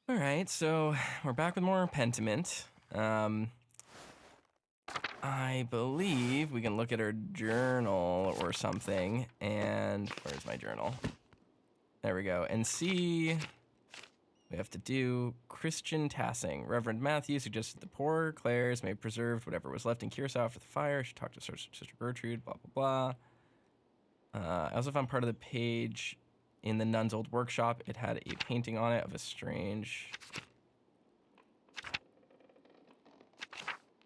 All right, so we're back with more Pentiment. I believe we can look at our journal or something, and where's my journal? There we go, and see. We have to do Christian Tassing. Reverend Matthew suggested the poor Clares may have preserved whatever was left in Kiersau after the fire. She talked to Sister Gertrude, blah, blah, blah. I also found part of the page in the nun's old workshop. It had a painting on it of a strange...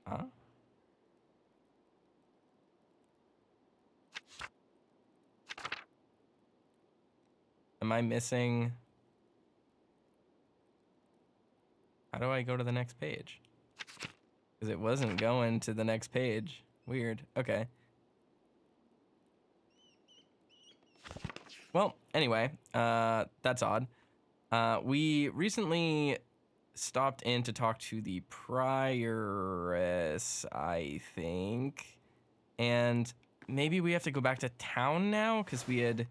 Huh? Am I missing... How do I go to the next page? Because it wasn't going to the next page. Weird. Okay. Well, anyway, that's odd. We recently stopped in to talk to the prioress, I think. And maybe we have to go back to town now, because we had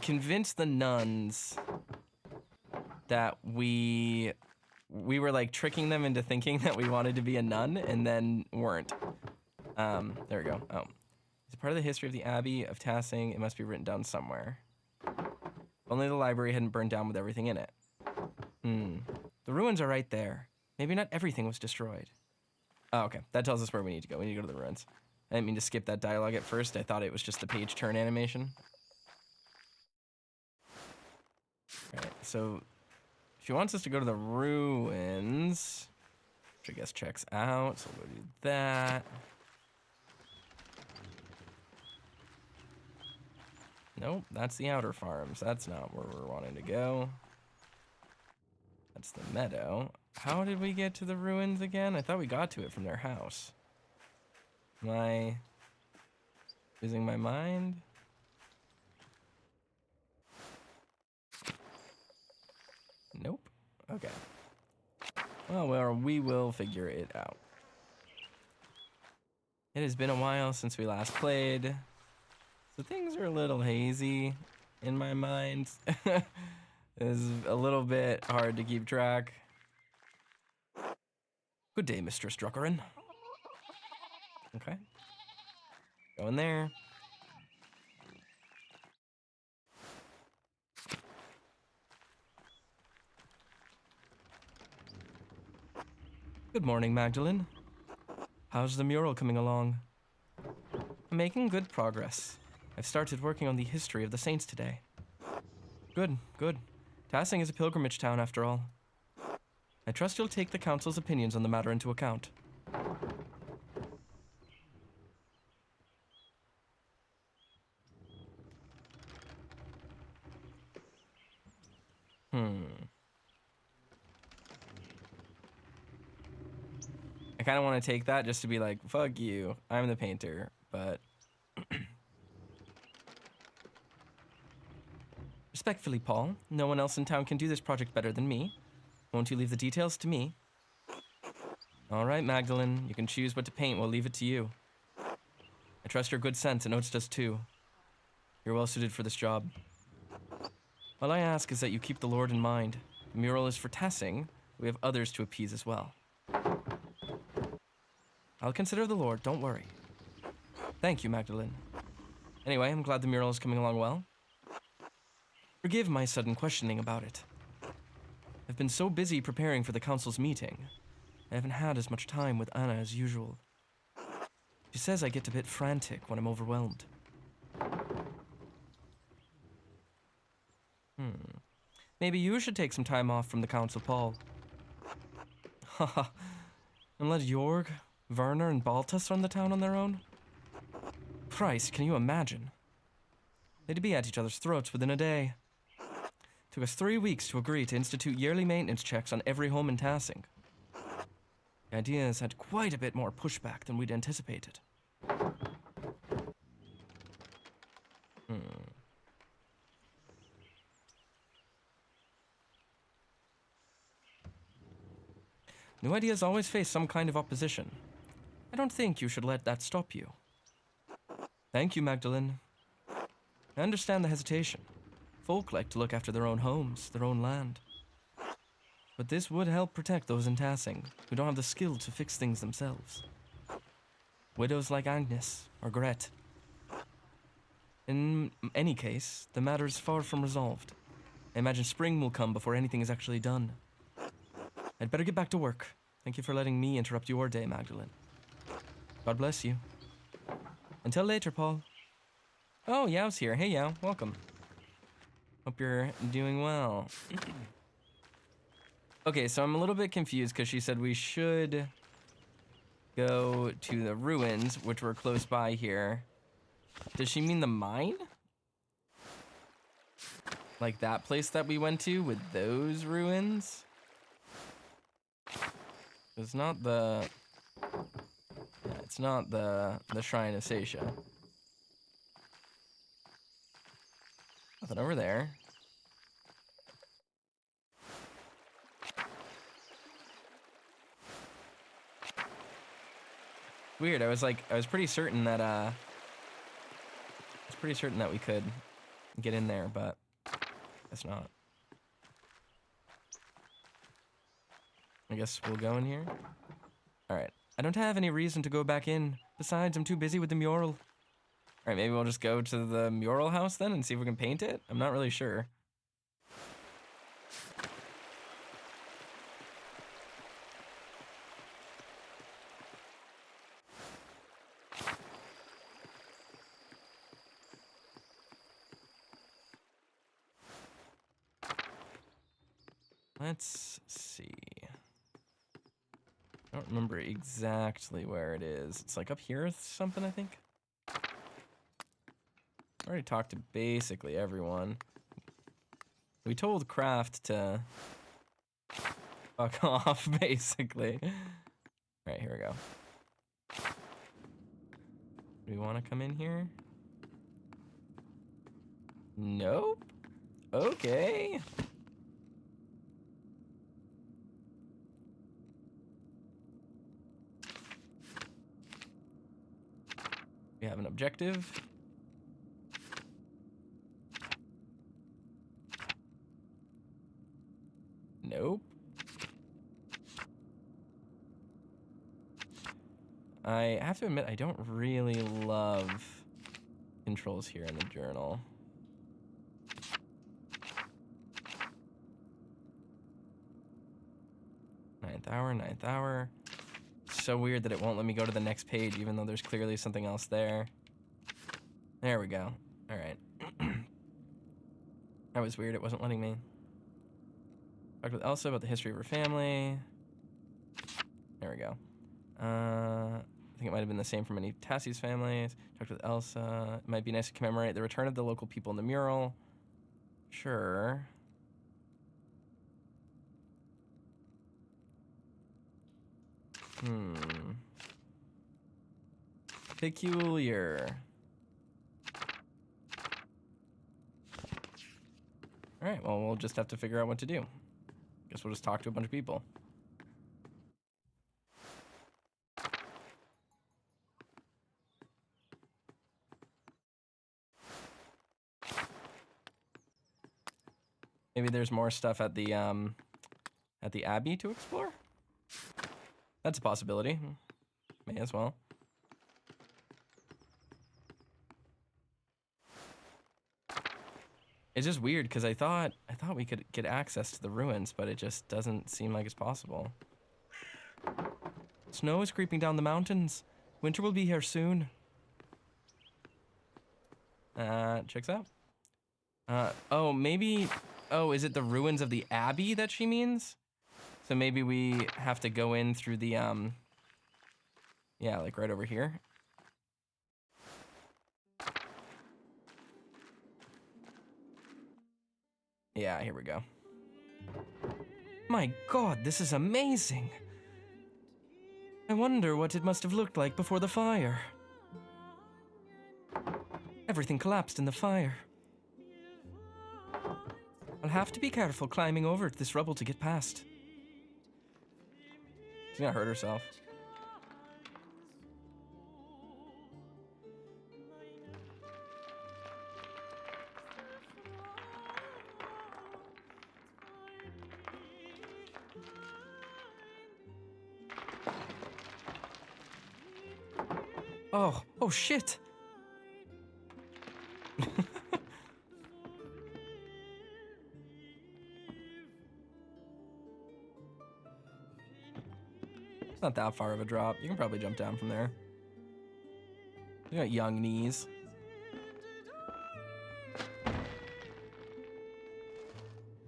convinced the nuns that we were like tricking them into thinking that we wanted to be a nun and then weren't. There we go. Oh. It's part of the history of the Abbey of Tassing. It must be written down somewhere. Only the library hadn't burned down with everything in it. The ruins are right there. Maybe not everything was destroyed. Oh, okay. That tells us where we need to go. We need to go to the ruins. I didn't mean to skip that dialogue at first. I thought it was just the page turn animation. Alright, so she wants us to go to the ruins, which I guess checks out, so we'll do that. Nope, that's the outer farms. That's not where we're wanting to go. That's the meadow. How did we get to the ruins again? I thought we got to it from their house. Am I losing my mind? Nope. Okay. Well, we will figure it out. It has been a while since we last played, so things are a little hazy in my mind. It's a little bit hard to keep track. Good day, Mistress Druckerin. Okay. Go in there. Good morning, Magdalene. How's the mural coming along? I'm making good progress. I've started working on the history of the saints today. Good, good. Tassing is a pilgrimage town, after all. I trust you'll take the council's opinions on the matter into account. I kind of want to take that just to be like, fuck you, I'm the painter, but... Respectfully, Paul, no one else in town can do this project better than me. Won't you leave the details to me? All right, Magdalene, you can choose what to paint. We'll leave it to you. I trust your good sense, and Oates does too. You're well suited for this job. All I ask is that you keep the Lord in mind. The mural is for Tassing. We have others to appease as well. I'll consider the Lord, don't worry. Thank you, Magdalene. Anyway, I'm glad the mural is coming along well. Forgive my sudden questioning about it. I've been so busy preparing for the council's meeting. I haven't had as much time with Anna as usual. She says I get a bit frantic when I'm overwhelmed. Maybe you should take some time off from the council, Paul. Haha. And let Jorg, Werner, and Baltus run the town on their own? Christ, can you imagine? They'd be at each other's throats within a day. Took us 3 weeks to agree to institute yearly maintenance checks on every home in Tassing. The idea has had quite a bit more pushback than we'd anticipated. New ideas always face some kind of opposition. I don't think you should let that stop you. Thank you, Magdalene. I understand the hesitation. Folk like to look after their own homes, their own land. But this would help protect those in Tassing who don't have the skill to fix things themselves. Widows like Agnes or Gret. In any case, the matter is far from resolved. I imagine spring will come before anything is actually done. I'd better get back to work. Thank you for letting me interrupt your day, Magdalene. God bless you. Until later, Paul. Oh, Yao's here. Hey, Yao. Welcome. Hope you're doing well. Okay, so I'm a little bit confused because she said we should go to the ruins, which were close by here. Does she mean the mine? Like that place that we went to with those ruins? It's not the... Yeah, it's not the Shrine of Seisha. Nothing over there. Weird, I was pretty certain that, we could get in there, but guess not. I guess we'll go in here. Alright, I don't have any reason to go back in. Besides, I'm too busy with the mural. Alright, maybe we'll just go to the mural house then and see if we can paint it? I'm not really sure. Let's see. I don't remember exactly where it is. It's like up here or something, I think. I already talked to basically everyone. We told Kraft to fuck off, basically. Alright, here we go. Do we want to come in here? Nope. Okay. We have an objective. Nope. I have to admit, I don't really love controls here in the journal. Ninth hour. So weird that it won't let me go to the next page, even though there's clearly something else there. There we go. All right. That was weird. It wasn't letting me. Talked with Elsa about the history of her family. There we go. I think it might have been the same for many Tassie's families. Talked with Elsa. It might be nice to commemorate the return of the local people in the mural. Sure. Peculiar. Alright, well, we'll just have to figure out what to do. Guess we'll just talk to a bunch of people. Maybe there's more stuff at the Abbey to explore? That's a possibility. May as well. It's just weird because I thought we could get access to the ruins, but it just doesn't seem like it's possible. Snow is creeping down the mountains. Winter will be here soon. Checks out. Oh, maybe... Oh, is it the ruins of the Abbey that she means? So maybe we have to go in through the, yeah, like right over here. Yeah, here we go. My God, this is amazing. I wonder what it must have looked like before the fire. Everything collapsed in the fire. I'll have to be careful climbing over this rubble to get past. She's gonna hurt herself. Oh shit! It's not that far of a drop. You can probably jump down from there. You got young knees.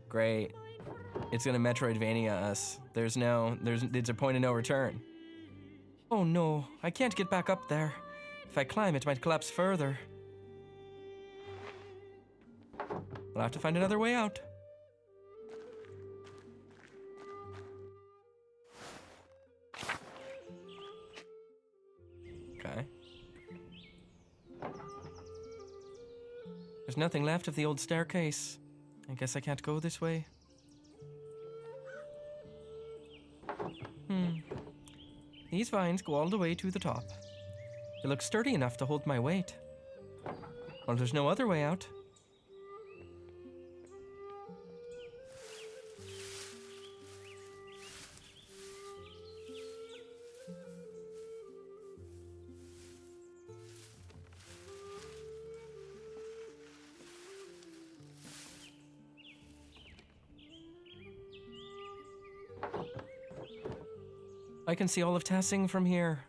Great. It's gonna Metroidvania us. It's a point of no return. Oh no, I can't get back up there. If I climb, it might collapse further. We'll have to find another way out. Okay. There's nothing left of the old staircase. I guess I can't go this way. These vines go all the way to the top. They look sturdy enough to hold my weight. Well, there's no other way out. I can see all of Tassing from here.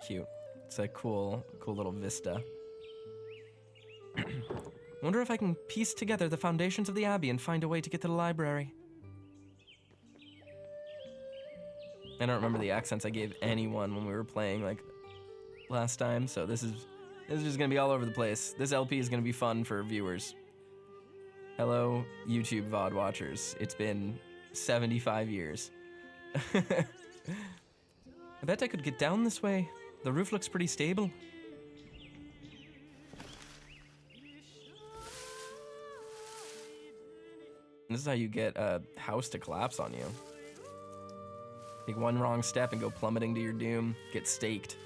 Cute. It's a cool little vista. Wonder if I can piece together the foundations of the Abbey and find a way to get to the library. I don't remember the accents I gave anyone when we were playing like last time, so this is just gonna be all over the place. This LP is gonna be fun for viewers. Hello, YouTube VOD watchers. It's been 75 years. I bet I could get down this way. The roof looks pretty stable. This is how you get a house to collapse on you. Take one wrong step and go plummeting to your doom. Get staked.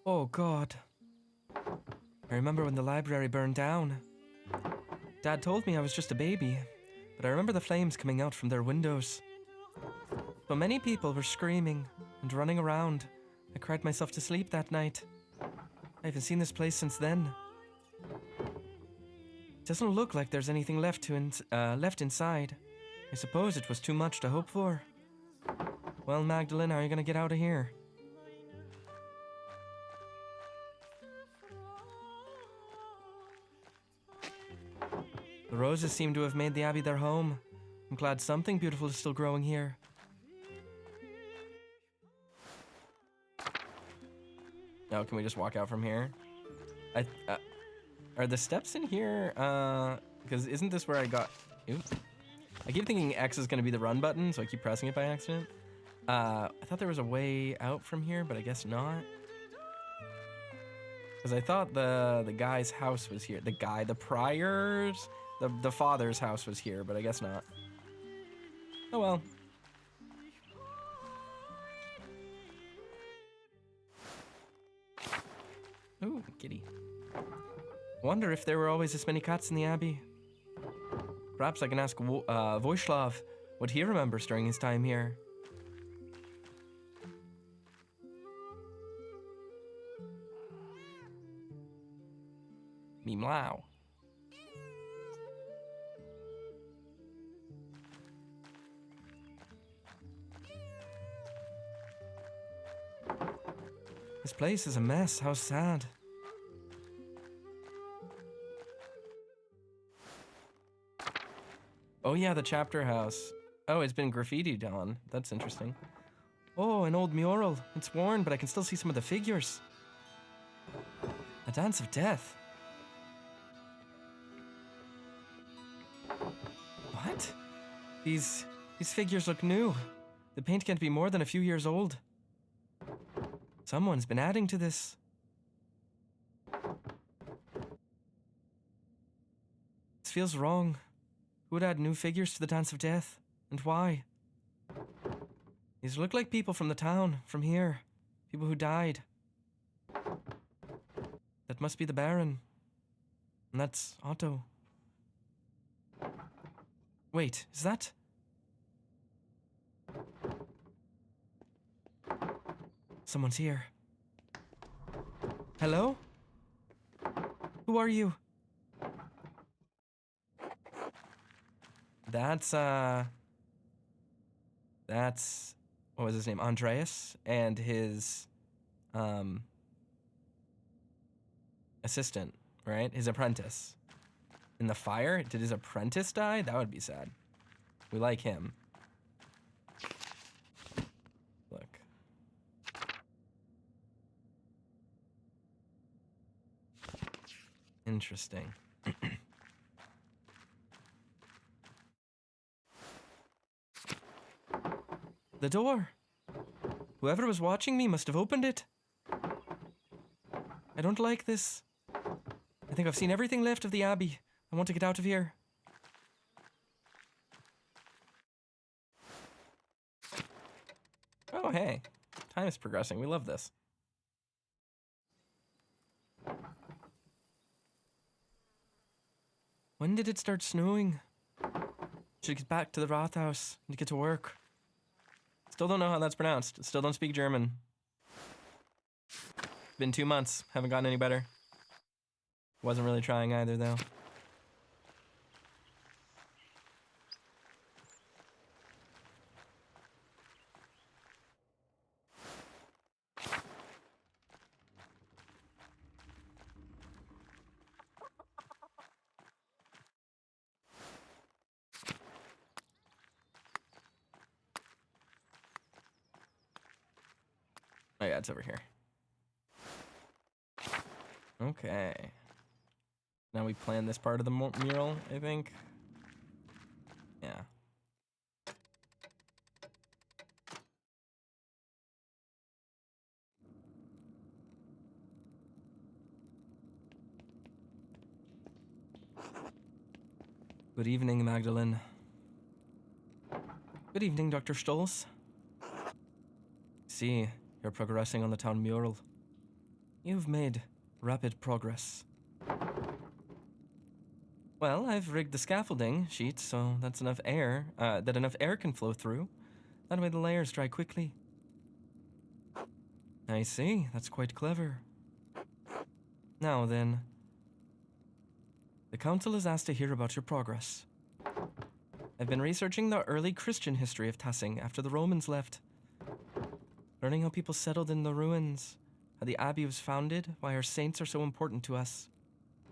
Oh God. I remember when the library burned down. Dad told me I was just a baby, but I remember the flames coming out from their windows. So many people were screaming and running around. I cried myself to sleep that night. I haven't seen this place since then. It doesn't look like there's anything left inside. I suppose it was too much to hope for. Well, Magdalene, how are you gonna get out of here? The roses seem to have made the Abbey their home. I'm glad something beautiful is still growing here. Now, can we just walk out from here? Are the steps in here? Because isn't this where I got... Oops. I keep thinking X is going to be the run button, so I keep pressing it by accident. I thought there was a way out from here, but I guess not. Because I thought the guy's house was here. The prior's... The father's house was here, but I guess not. Oh well. Ooh, kitty. Wonder if there were always this many cats in the Abbey. Perhaps I can ask Wojslav what he remembers during his time here. Meow. This place is a mess. How sad. Oh yeah, the chapter house. Oh, it's been graffitied on. That's interesting. Oh, an old mural. It's worn, but I can still see some of the figures. A dance of death. What? These figures look new. The paint can't be more than a few years old. Someone's been adding to this. This feels wrong. Who would add new figures to the Dance of Death? And why? These look like people from the town, from here. People who died. That must be the Baron. And that's Otto. Wait, is that... Someone's here. Hello? Who are you? That's, what was his name? Andreas and his, assistant, right? His apprentice. In the fire? Did his apprentice die? That would be sad. We like him. Look. Interesting. The door. Whoever was watching me must have opened it. I don't like this. I think I've seen everything left of the Abbey. I want to get out of here. Oh, hey. Time is progressing. We love this. When did it start snowing? Should get back to the Rathaus and get to work. Still don't know how that's pronounced. Still don't speak German. Been 2 months. Haven't gotten any better. Wasn't really trying either, though. Oh yeah, it's over here. Okay. Now we plan this part of the mural, I think. Yeah. Good evening, Magdalene. Good evening, Dr. Stolz. See, you're progressing on the town mural. You've made rapid progress. Well, I've rigged the scaffolding sheet so that enough air can flow through. That way the layers dry quickly. I see, that's quite clever. Now then, the council is asked to hear about your progress. I've been researching the early Christian history of Tassing after the Romans left. Learning how people settled in the ruins, how the Abbey was founded, why our saints are so important to us.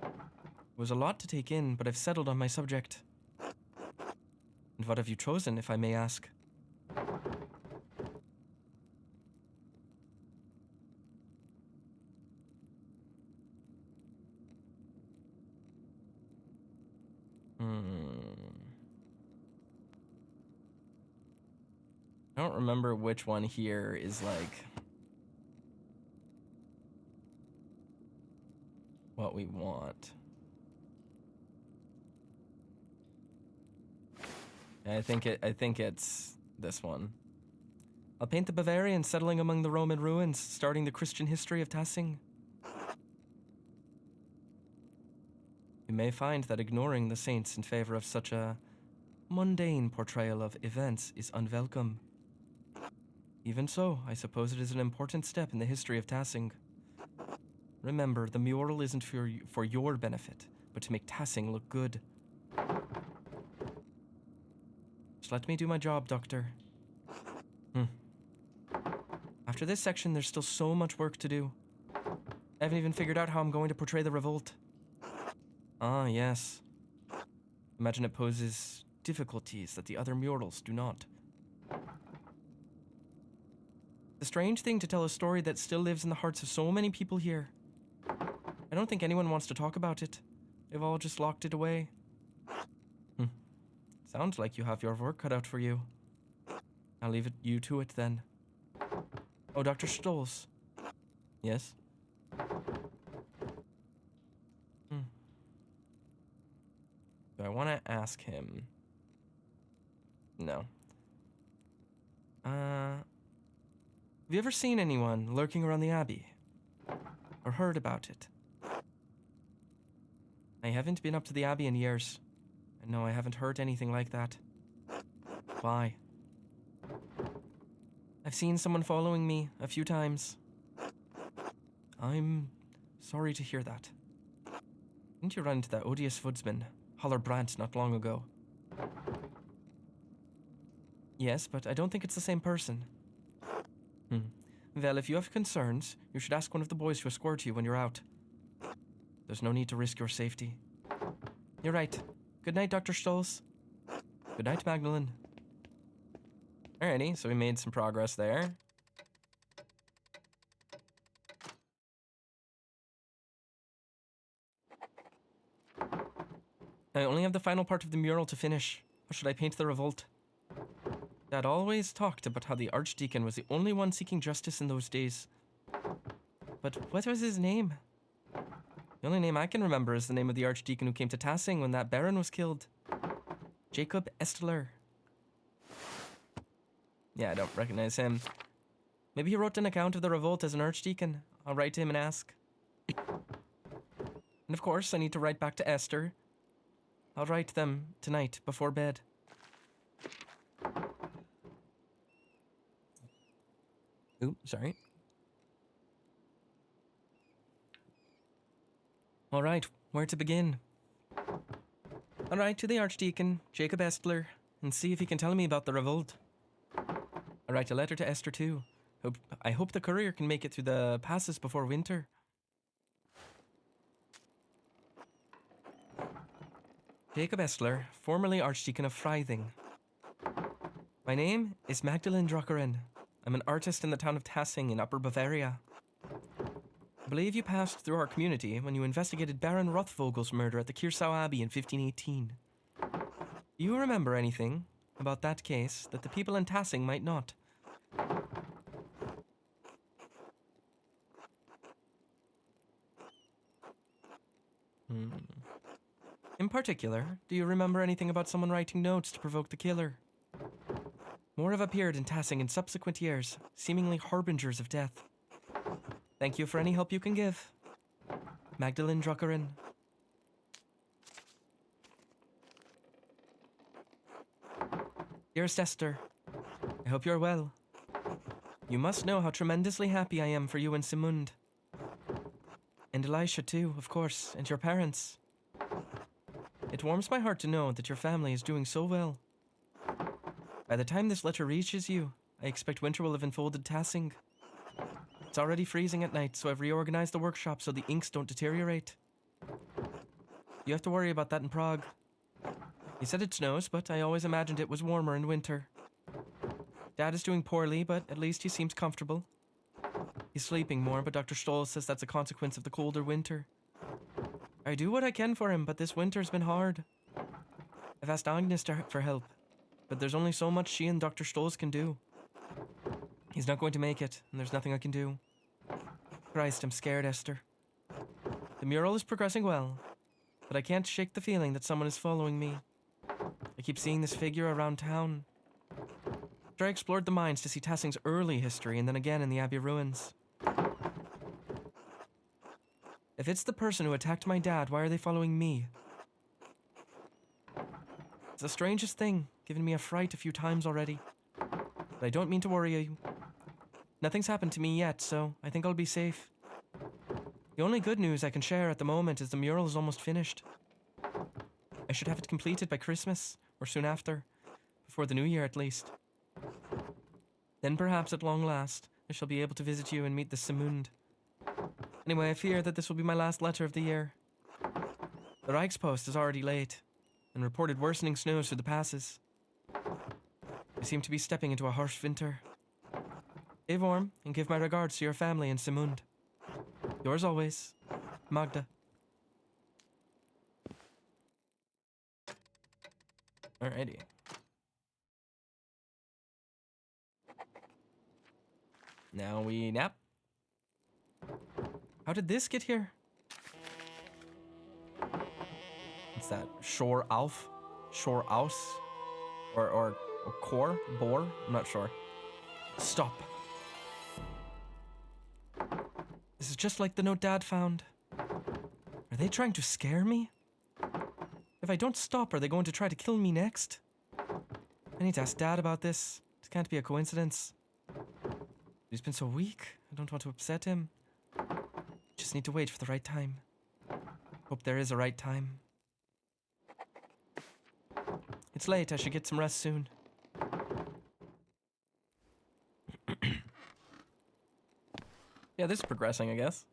It was a lot to take in, but I've settled on my subject. And what have you chosen, if I may ask? I don't remember which one here is like what we want. I think it's this one. I'll paint the Bavarians settling among the Roman ruins, starting the Christian history of Tassing. You may find that ignoring the saints in favor of such a mundane portrayal of events is unwelcome. Even so, I suppose it is an important step in the history of Tassing. Remember, the mural isn't for your benefit, but to make Tassing look good. Just let me do my job, Doctor. After this section, there's still so much work to do. I haven't even figured out how I'm going to portray the revolt. Ah, yes. Imagine it poses difficulties that the other murals do not. It's a strange thing to tell a story that still lives in the hearts of so many people here. I don't think anyone wants to talk about it. They've all just locked it away. Sounds like you have your work cut out for you. I'll leave you to it then. Oh, Dr. Stolz. Yes? Do I want to ask him? No. Have you ever seen anyone lurking around the Abbey? Or heard about it? I haven't been up to the Abbey in years. And no, I haven't heard anything like that. Why? I've seen someone following me a few times. I'm sorry to hear that. Didn't you run into that odious woodsman, Holler Brandt, not long ago? Yes, but I don't think it's the same person. Well, if you have concerns, you should ask one of the boys to escort you when you're out. There's no need to risk your safety. You're right. Good night, Dr. Stolz. Good night, Magdalene. Alrighty, so we made some progress there. I only have the final part of the mural to finish. How should I paint the revolt? Dad always talked about how the Archdeacon was the only one seeking justice in those days. But what was his name? The only name I can remember is the name of the Archdeacon who came to Tassing when that Baron was killed. Jacob Estler. Yeah, I don't recognize him. Maybe he wrote an account of the revolt as an Archdeacon. I'll write to him and ask. And of course, I need to write back to Esther. I'll write them tonight before bed. Ooh, sorry. All right, where to begin? I'll write to the Archdeacon, Jacob Estler, and see if he can tell me about the revolt. I'll write a letter to Esther too. I hope the courier can make it through the passes before winter. Jacob Estler, formerly Archdeacon of Freithing. My name is Magdalene Druckeren. I'm an artist in the town of Tassing in Upper Bavaria. I believe you passed through our community when you investigated Baron Rothvogel's murder at the Kiersau Abbey in 1518. Do you remember anything about that case that the people in Tassing might not? In particular, do you remember anything about someone writing notes to provoke the killer? More have appeared in Tassing in subsequent years, seemingly harbingers of death. Thank you for any help you can give. Magdalene Druckeren. Dearest Esther, I hope you're well. You must know how tremendously happy I am for you and Simund. And Elisha too, of course, and your parents. It warms my heart to know that your family is doing so well. By the time this letter reaches you, I expect winter will have enfolded Tassing. It's already freezing at night, so I've reorganized the workshop so the inks don't deteriorate. You have to worry about that in Prague. He said it snows, but I always imagined it was warmer in winter. Dad is doing poorly, but at least he seems comfortable. He's sleeping more, but Dr. Stoll says that's a consequence of the colder winter. I do what I can for him, but this winter's been hard. I've asked Agnes for help, but there's only so much she and Dr. Stolz can do. He's not going to make it, and there's nothing I can do. Christ, I'm scared, Esther. The mural is progressing well, but I can't shake the feeling that someone is following me. I keep seeing this figure around town. After I explored the mines to see Tassing's early history, and then again in the Abbey ruins. If it's the person who attacked my dad, why are they following me? It's the strangest thing, given me a fright a few times already. But I don't mean to worry you. Nothing's happened to me yet, so I think I'll be safe. The only good news I can share at the moment is the mural is almost finished. I should have it completed by Christmas, or soon after, before the new year at least. Then perhaps at long last, I shall be able to visit you and meet the Simund. Anyway, I fear that this will be my last letter of the year. The Reichspost is already late. and reported worsening snows through the passes. We seem to be stepping into a harsh winter. Stay warm and give my regards to your family in Simund. Yours always, Magda. Alrighty. Now we nap. How did this get here? What's that? Shore Alf? Shore Aus? Or Core? Boar? I'm not sure. Stop. This is just like the note Dad found. Are they trying to scare me? If I don't stop, are they going to try to kill me next? I need to ask Dad about this. It can't be a coincidence. He's been so weak. I don't want to upset him. Just need to wait for the right time. Hope there is a right time. It's late. I should get some rest soon. Yeah, this is progressing, I guess.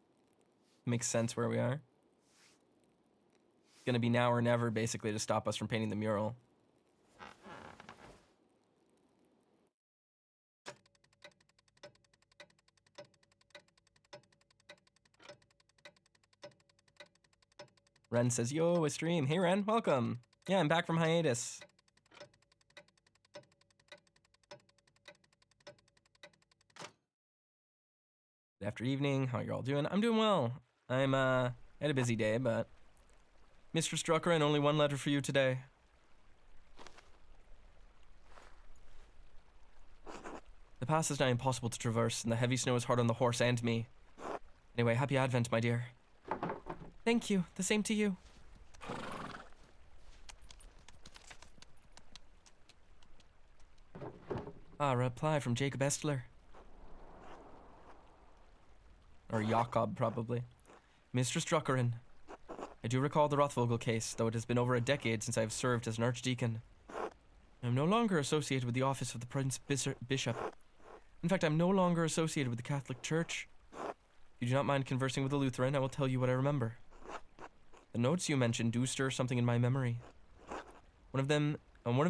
Makes sense where we are. It's gonna be now or never, basically, to stop us from painting the mural. Ren says, yo, a stream. Hey, Ren, welcome. Yeah, I'm back from hiatus. Good after evening. How you all doing? I'm doing well. I'm, had a busy day, but... Mr. Strucker, and only one letter for you today. The pass is now impossible to traverse, and the heavy snow is hard on the horse and me. Anyway, happy Advent, my dear. Thank you. The same to you. Ah, a reply from Jacob Estler. Or Jakob, probably. Mr. Struckeren, I do recall the Rothvogel case, though it has been over a decade since I have served as an archdeacon. I am no longer associated with the office of the Prince Bishop. In fact, I'm no longer associated with the Catholic Church. If you do not mind conversing with a Lutheran, I will tell you what I remember. The notes you mentioned do stir something in my memory. One of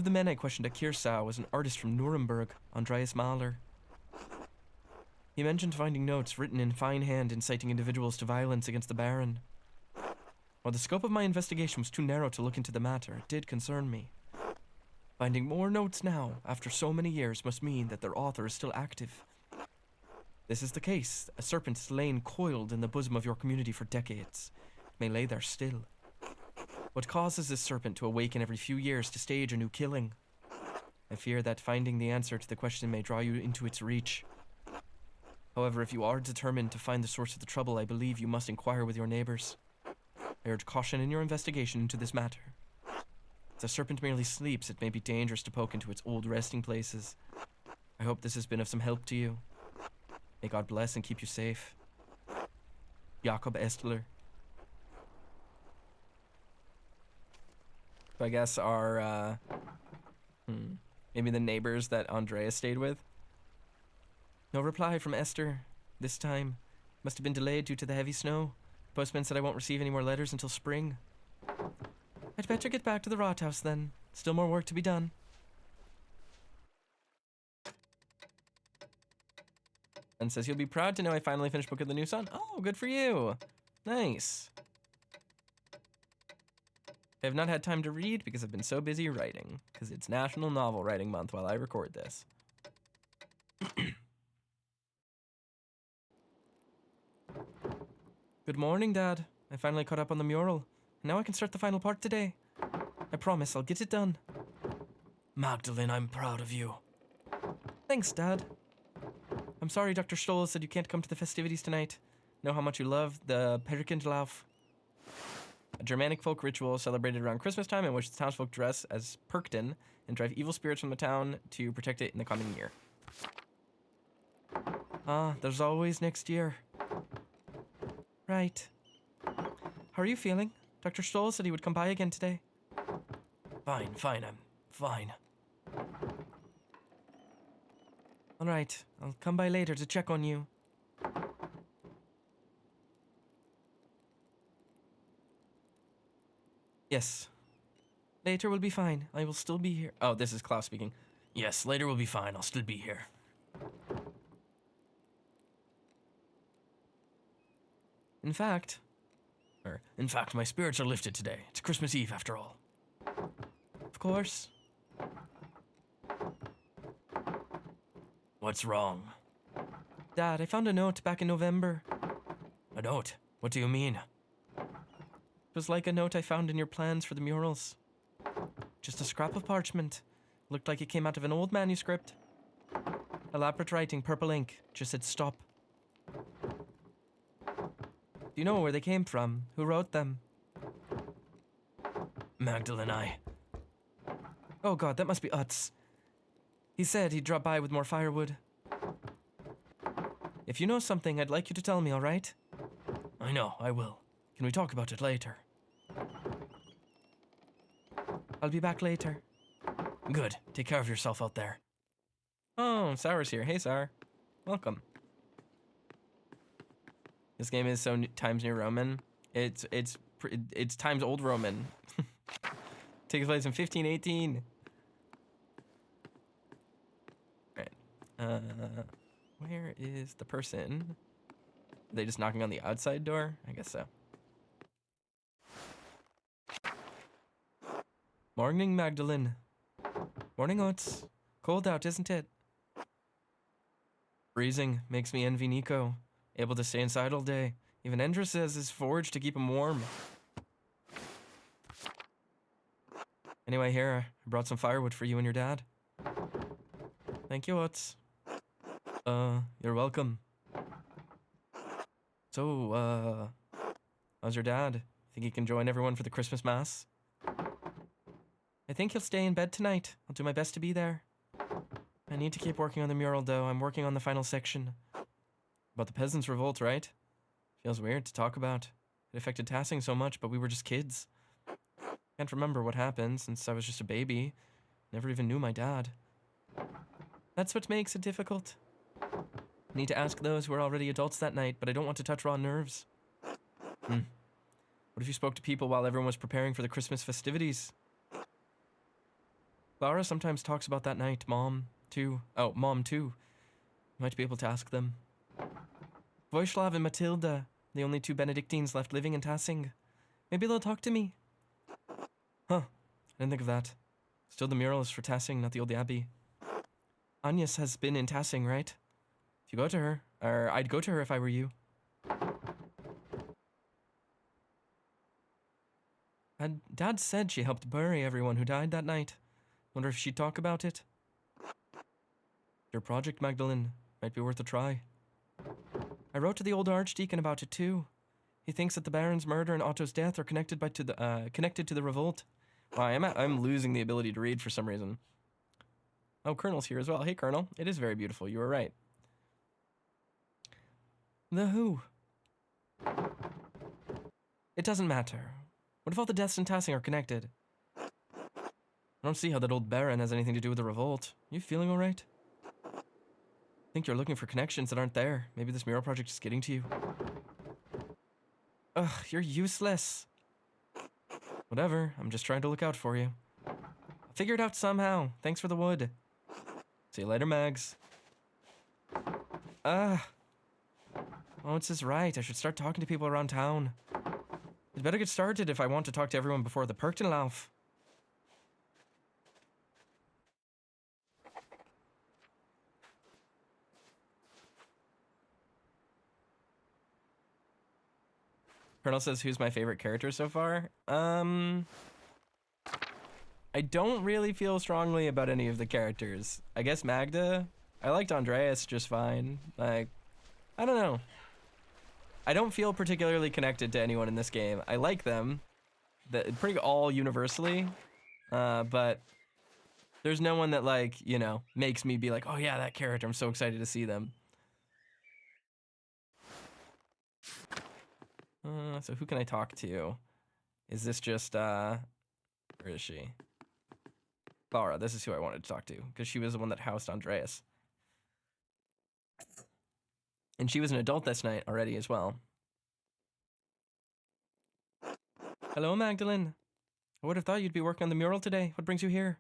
the men I questioned at Kiersau was an artist from Nuremberg, Andreas Maler. He mentioned finding notes written in fine hand inciting individuals to violence against the Baron. While the scope of my investigation was too narrow to look into the matter, it did concern me. Finding more notes now, after so many years, must mean that their author is still active. This is the case. A serpent has lain coiled in the bosom of your community for decades. It may lay there still. What causes this serpent to awaken every few years to stage a new killing? I fear that finding the answer to the question may draw you into its reach. However, if you are determined to find the source of the trouble, I believe you must inquire with your neighbors. I urge caution in your investigation into this matter. If the serpent merely sleeps, it may be dangerous to poke into its old resting places. I hope this has been of some help to you. May God bless and keep you safe. Jakob Estler. So I guess our, maybe the neighbors that Andreas stayed with. No reply from Esther. This time. Must have been delayed due to the heavy snow. The postman said I won't receive any more letters until spring. I'd better get back to the Rathaus then. Still more work to be done. And says you'll be proud to know I finally finished Book of the New Sun. Oh, good for you. Nice. I have not had time to read because I've been so busy writing. Because it's National Novel Writing Month while I record this. Good morning, Dad. I finally caught up on the mural. Now I can start the final part today. I promise I'll get it done. Magdalene, I'm proud of you. Thanks, Dad. I'm sorry Dr. Stoll said you can't come to the festivities tonight. Know how much you love the Perkindlauf. A Germanic folk ritual celebrated around Christmas time in which the townsfolk dress as Perkten and drive evil spirits from the town to protect it in the coming year. Ah, there's always next year. Right. How are you feeling? Dr. Stoll said he would come by again today. Fine, I'm fine. Alright, I'll come by later to check on you. Yes. Later will be fine. I will still be here. Oh, this is Klaus speaking. Yes, later will be fine. I'll still be here. In fact, my spirits are lifted today. It's Christmas Eve after all. Of course. What's wrong? Dad, I found a note back in November. A note? What do you mean? It was like a note I found in your plans for the murals. Just a scrap of parchment. Looked like it came out of an old manuscript. Elaborate writing, purple ink. Just said stop. Do you know where they came from? Who wrote them? Magdal and I. Oh god, that must be Utz. He said he'd drop by with more firewood. If you know something, I'd like you to tell me, alright? I know, I will. Can we talk about it later? I'll be back later. Good. Take care of yourself out there. Oh, Sour's here. Hey, Sour. Welcome. This game is so Times New Roman. It's Times Old Roman. Takes place in 1518. Right. Where is the person? Are they just knocking on the outside door? I guess so. Morning, Magdalene. Morning, Oats. Cold out, isn't it? Freezing makes me envy Nico. Able to stay inside all day. Even Andreas says his forge to keep him warm. Anyway, here, I brought some firewood for you and your dad. Thank you, Oats. You're welcome. So, how's your dad? Think he can join everyone for the Christmas Mass? I think he'll stay in bed tonight. I'll do my best to be there. I need to keep working on the mural, though. I'm working on the final section. About the Peasants' Revolt, right? Feels weird to talk about. It affected Tassing so much, but we were just kids. Can't remember what happened since I was just a baby. Never even knew my dad. That's what makes it difficult. I need to ask those who are already adults that night, but I don't want to touch raw nerves. What if you spoke to people while everyone was preparing for the Christmas festivities? Clara sometimes talks about that night, Mom, too. Oh, Mom, too. Might be able to ask them. Voislav and Matilda, the only two Benedictines left living in Tassing. Maybe they'll talk to me. Huh, I didn't think of that. Still the mural is for Tassing, not the old abbey. Agnes has been in Tassing, right? If you go to her, or I'd go to her if I were you. Dad said she helped bury everyone who died that night. Wonder if she'd talk about it. Your project, Magdalene. Might be worth a try. I wrote to the old archdeacon about it too. He thinks that the Baron's murder and Otto's death are connected to the revolt. Wow, I'm losing the ability to read for some reason. Oh, Colonel's here as well. Hey, Colonel. It is very beautiful. You were right. The who? It doesn't matter. What if all the deaths in Tassing are connected? I don't see how that old Baron has anything to do with the revolt. You feeling alright? I think you're looking for connections that aren't there. Maybe this mural project is getting to you. Ugh, you're useless. Whatever, I'm just trying to look out for you. I'll figure it out somehow. Thanks for the wood. See you later, Mags. Oh, this is right. I should start talking to people around town. I'd better get started if I want to talk to everyone before the Perchtenlauf. Colonel says, who's my favorite character so far? I don't really feel strongly about any of the characters. I guess Magda. I liked Andreas just fine. Like, I don't know. I don't feel particularly connected to anyone in this game. I like them, pretty all universally, but there's no one that, like, you know, makes me be like, oh yeah, that character, I'm so excited to see them. So who can I talk to? Is this just, where is she? Clara, this is who I wanted to talk to, because she was the one that housed Andreas. And she was an adult this night already as well. Hello, Magdalene. I would have thought you'd be working on the mural today. What brings you here?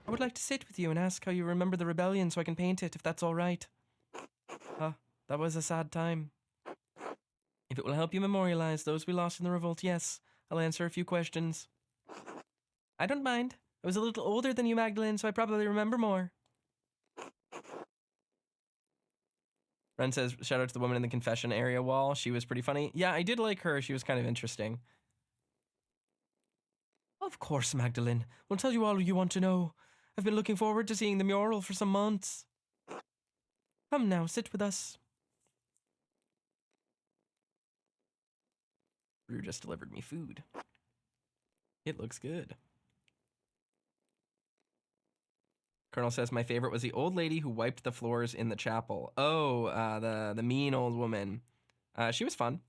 I would like to sit with you and ask how you remember the rebellion so I can paint it, if that's all right. That was a sad time. If it will help you memorialize those we lost in the revolt, yes, I'll answer a few questions. I don't mind. I was a little older than you, Magdalene, so I probably remember more. Ren says, shout out to the woman in the confession area wall. She was pretty funny. Yeah, I did like her. She was kind of interesting. Of course, Magdalene. We'll tell you all you want to know. I've been looking forward to seeing the mural for some months. Come now, sit with us. Brew just delivered me food. It looks good. Colonel says my favorite was the old lady who wiped the floors in the chapel. Oh, the mean old woman. She was fun.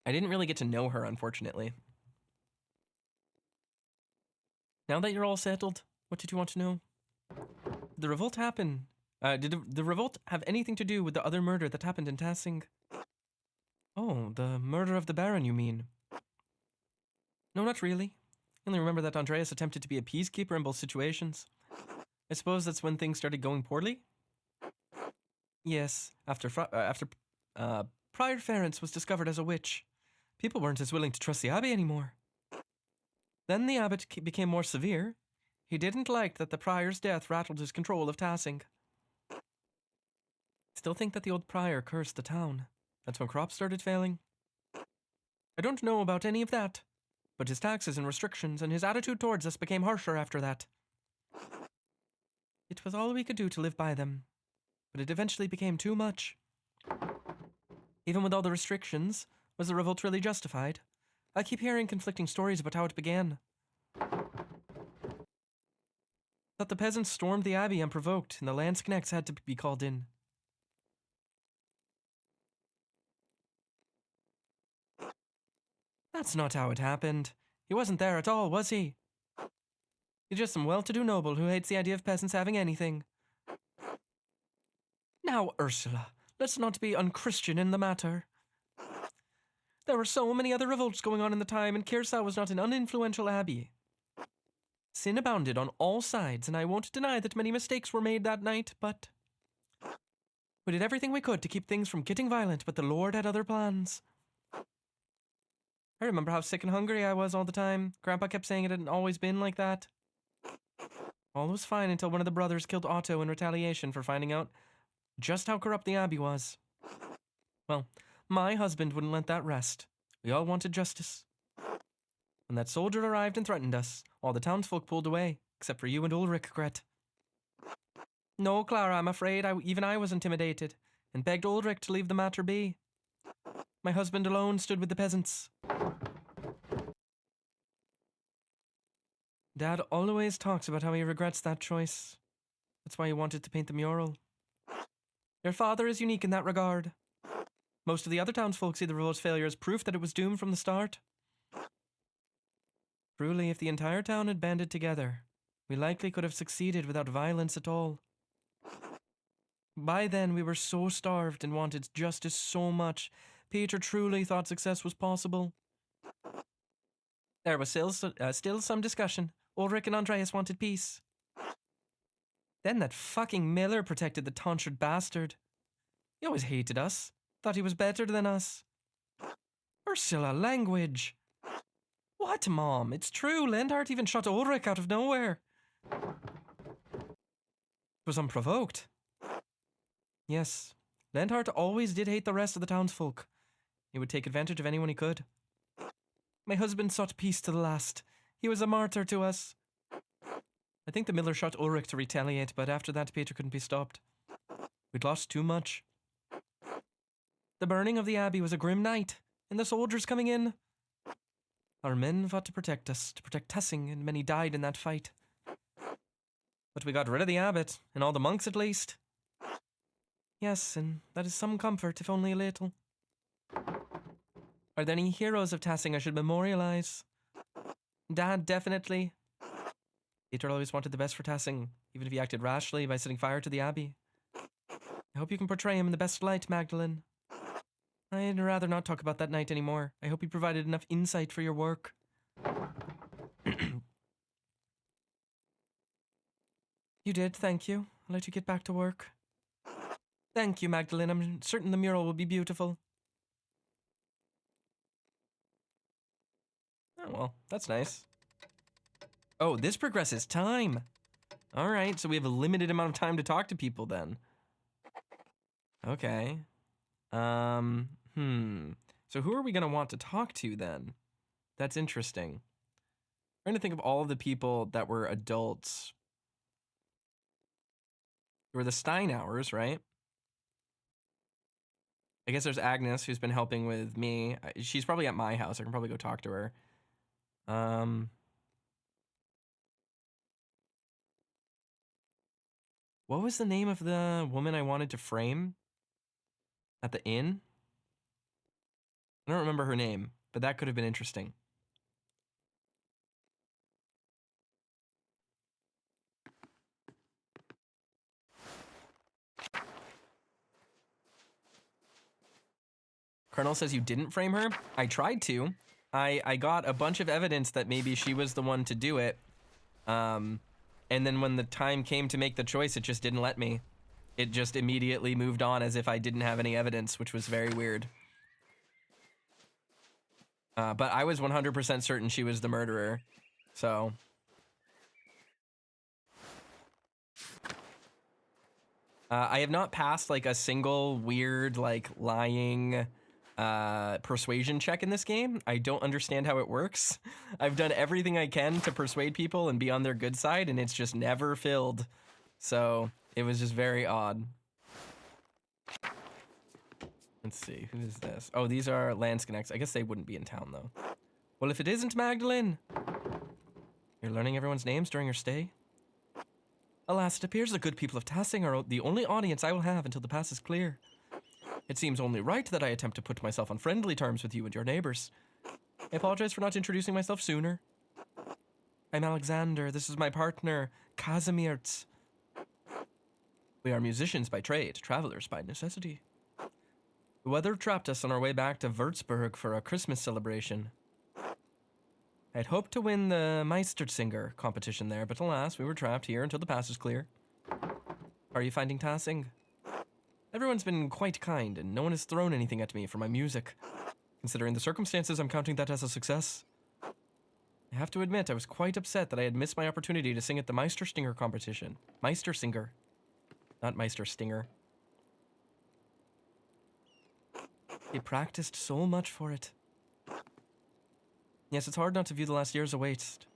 I didn't really get to know her, unfortunately. Now that you're all settled, what did you want to know? Did the revolt happen? Did the revolt have anything to do with the other murder that happened in Tassing? Oh, the murder of the Baron, you mean? No, not really. I only remember that Andreas attempted to be a peacekeeper in both situations. I suppose that's when things started going poorly? Yes, after Prior Ferenc was discovered as a witch. People weren't as willing to trust the Abbey anymore. Then the abbot became more severe. He didn't like that the prior's death rattled his control of Tassing. Still think that the old prior cursed the town. That's when crops started failing. I don't know about any of that, but his taxes and restrictions and his attitude towards us became harsher after that. It was all we could do to live by them, but it eventually became too much. Even with all the restrictions, was the revolt really justified? I keep hearing conflicting stories about how it began. That the peasants stormed the abbey unprovoked, and the landsknechts had to be called in. That's not how it happened. He wasn't there at all, was he? He's just some well-to-do noble who hates the idea of peasants having anything. Now, Ursula, let's not be unchristian in the matter. There were so many other revolts going on in the time, and Kiersau was not an uninfluential abbey. Sin abounded on all sides, and I won't deny that many mistakes were made that night, but we did everything we could to keep things from getting violent, but the Lord had other plans. I remember how sick and hungry I was all the time. Grandpa kept saying it hadn't always been like that. All was fine until one of the brothers killed Otto in retaliation for finding out just how corrupt the abbey was. Well, my husband wouldn't let that rest. We all wanted justice. When that soldier arrived and threatened us, all the townsfolk pulled away, except for you and Ulrich, Gret. No, Clara, I'm afraid even I was intimidated, and begged Ulrich to leave the matter be. My husband alone stood with the peasants. Dad always talks about how he regrets that choice. That's why he wanted to paint the mural. Your father is unique in that regard. Most of the other townsfolk see the revolt's failure as proof that it was doomed from the start. Truly, if the entire town had banded together, we likely could have succeeded without violence at all. By then, we were so starved and wanted justice so much, Peter truly thought success was possible. There was still some discussion. Ulrich and Andreas wanted peace. Then that fucking Miller protected the tonsured bastard. He always hated us. Thought he was better than us. Ursula, language. What, Mom? It's true. Lenhart even shot Ulrich out of nowhere. It was unprovoked. Yes, Lenhart always did hate the rest of the townsfolk. He would take advantage of anyone he could. My husband sought peace to the last. He was a martyr to us. I think the Miller shot Ulrich to retaliate, but after that Peter couldn't be stopped. We'd lost too much. The burning of the abbey was a grim night, and the soldiers coming in. Our men fought to protect us, to protect Tassing, and many died in that fight. But we got rid of the abbot, and all the monks at least. Yes, and that is some comfort, if only a little. Are there any heroes of Tassing I should memorialize? Dad, definitely. Peter always wanted the best for Tassing, even if he acted rashly by setting fire to the abbey. I hope you can portray him in the best light, Magdalene. I'd rather not talk about that night anymore. I hope you provided enough insight for your work. You did, thank you. I'll let you get back to work. Thank you, Magdalene. I'm certain the mural will be beautiful. Oh, well, that's nice. Oh, this progresses time. All right, so we have a limited amount of time to talk to people then. Okay. So who are we gonna want to talk to then? That's interesting. I'm trying to think of all of the people that were adults. There were the Steinauers, right? I guess there's Agnes, who's been helping with me. She's probably at my house. I can probably go talk to her. What was the name of the woman I wanted to frame at the inn? I don't remember her name, but that could have been interesting. Colonel says you didn't frame her? I tried to. I got a bunch of evidence that maybe she was the one to do it. And then when the time came to make the choice, it just didn't let me. It just immediately moved on as if I didn't have any evidence, which was very weird. But I was 100% certain she was the murderer. So. I have not passed like a single weird like lying persuasion check in this game. I don't understand how it works. I've done everything I can to persuade people and be on their good side, and it's just never filled. So it was just very odd. Let's see, who is this? Oh, these are Landsconnects. I guess they wouldn't be in town though. Well, if it isn't Magdalene. You're learning everyone's names during your stay? Alas, it appears the good people of Tassing are the only audience I will have until the pass is clear. It seems only right that I attempt to put myself on friendly terms with you and your neighbors. I apologize for not introducing myself sooner. I'm Alexander. This is my partner, Kazimierz. We are musicians by trade, travelers by necessity. The weather trapped us on our way back to Würzburg for a Christmas celebration. I'd hoped to win the Meistersinger competition there, but alas, we were trapped here until the pass is clear. How are you finding Tassing? Everyone's been quite kind, and no one has thrown anything at me for my music. Considering the circumstances, I'm counting that as a success. I have to admit, I was quite upset that I had missed my opportunity to sing at the Meistersinger competition. Meistersinger. Not Meisterstinger. I practiced so much for it. Yes, it's hard not to view the last year as a waste.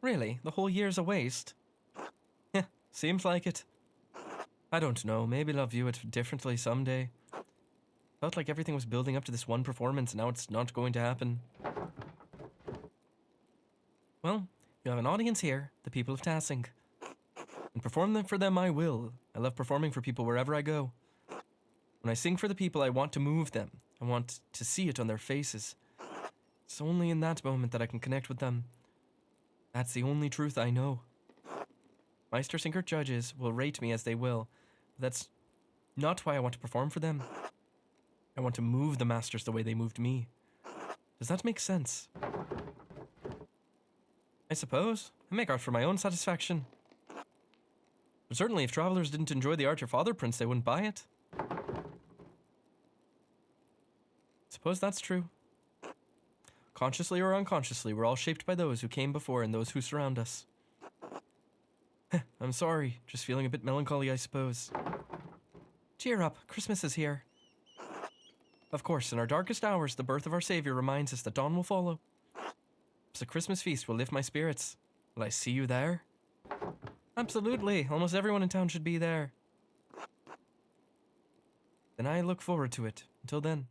Really? The whole year's a waste? Yeah, seems like it. I don't know, maybe I'll view it differently someday. Felt like everything was building up to this one performance, and now it's not going to happen. Well, you have an audience here, the people of Tassing. And perform for them I will. I love performing for people wherever I go. When I sing for the people, I want to move them. I want to see it on their faces. It's only in that moment that I can connect with them. That's the only truth I know. Meistersinger judges will rate me as they will, but that's not why I want to perform for them. I want to move the masters the way they moved me. Does that make sense? I suppose. I make art for my own satisfaction. But certainly if travelers didn't enjoy the art your father prints, they wouldn't buy it. Suppose that's true. Consciously or unconsciously, we're all shaped by those who came before and those who surround us. I'm sorry, just feeling a bit melancholy, I suppose. Cheer up, Christmas is here. Of course, in our darkest hours, the birth of our Savior reminds us that dawn will follow. The Christmas feast will lift my spirits. Will I see you there? Absolutely, almost everyone in town should be there. Then I look forward to it. Until then.